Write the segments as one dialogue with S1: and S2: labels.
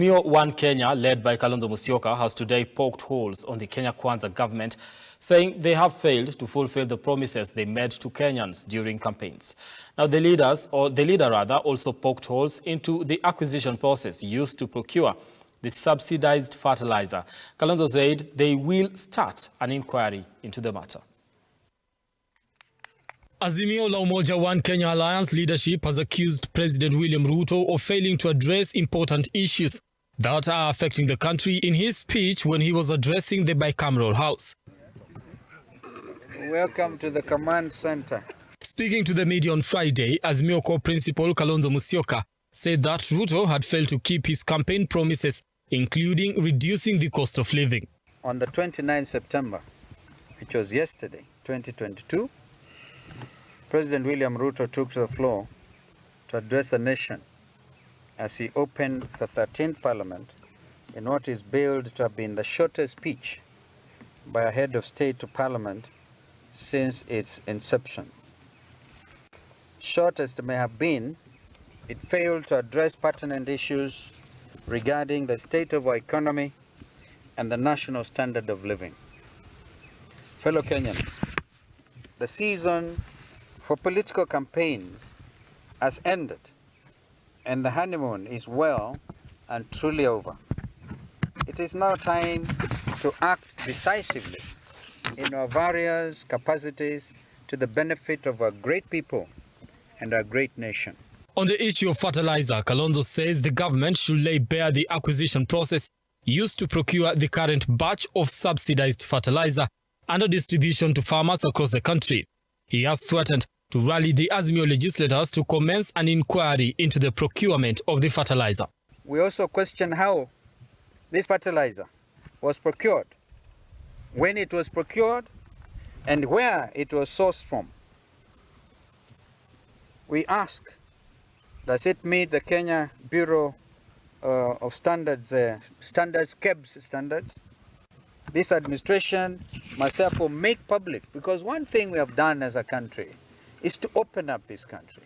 S1: One Kenya, led by Kalonzo Musyoka, has today poked holes on the Kenya Kwanza government, saying they have failed to fulfill the promises they made to Kenyans during campaigns. Now, the leader also poked holes into the acquisition process used to procure the subsidized fertilizer. Kalonzo said they will start an inquiry into the matter. Azimio la Umoja One Kenya Alliance leadership has accused President William Ruto of failing to address important issues that are affecting the country in his speech when he was addressing the bicameral house.
S2: Welcome to the command center.
S1: Speaking to the media on Friday, Azimio core principal Kalonzo Musyoka said that Ruto had failed to keep his campaign promises, including reducing the cost of living.
S2: On the 29th September, which was yesterday, 2022, President William Ruto took to the floor to address the nation as he opened the 13th Parliament in what is billed to have been the shortest speech by a head of state to Parliament since its inception. Short as it may have been, it failed to address pertinent issues regarding the state of our economy and the national standard of living. Fellow Kenyans, the season for political campaigns has ended, and the honeymoon is well and truly over. It is now time to act decisively in our various capacities to the benefit of our great people and our great nation.
S1: On the issue of fertilizer, Kalonzo says the government should lay bare the acquisition process used to procure the current batch of subsidized fertilizer under distribution to farmers across the country. He has threatened to rally the Azimio legislators to commence an inquiry into the procurement of the fertilizer.
S2: We also question how this fertilizer was procured, when it was procured, and where it was sourced from. We ask, does it meet the Kenya Bureau of Standards, KEBS standards? This administration must therefore make public, because one thing we have done as a country is to open up this country.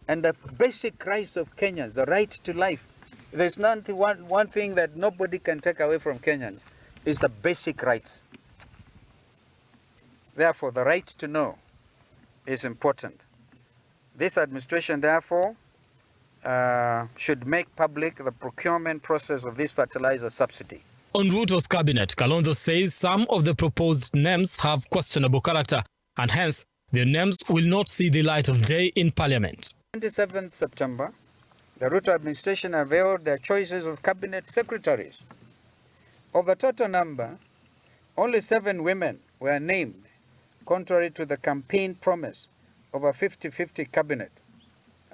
S2: And the basic rights of Kenyans, the right to life, there's one thing that nobody can take away from Kenyans, is the basic rights. Therefore, the right to know is important. This administration, therefore, should make public the procurement process of this fertilizer subsidy.
S1: On Ruto's cabinet, Kalonzo says some of the proposed names have questionable character, and hence their names will not see the light of day in Parliament.
S2: 27th September, the Ruto administration availed their choices of cabinet secretaries. Of the total number, only 7 women were named, contrary to the campaign promise of a 50-50 cabinet.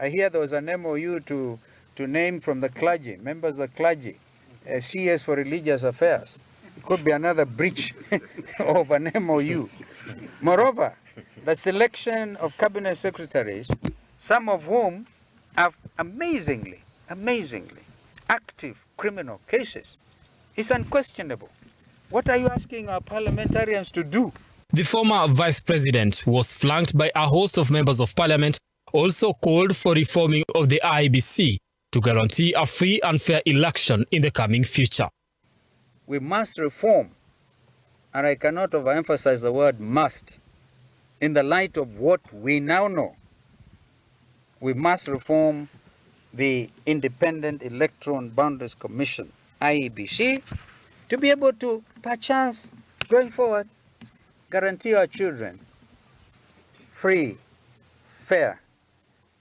S2: I hear there was an MOU to name from the clergy, members of the clergy, CS for religious affairs. It could be another breach of an MOU. Moreover, the selection of cabinet secretaries, some of whom have amazingly active criminal cases, is unquestionable. What are you asking our parliamentarians to do?
S1: The former vice president was flanked by a host of members of parliament, also called for reforming of the IEBC to guarantee a free and fair election in the coming future.
S2: We must reform, and I cannot overemphasize the word must, in the light of what we now know. We must reform the Independent Electoral and Boundaries Commission, IEBC, to be able to, perchance, going forward, guarantee our children free, fair,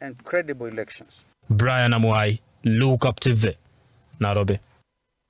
S2: and credible elections.
S1: Brian Amuai, Look Up TV, Nairobi.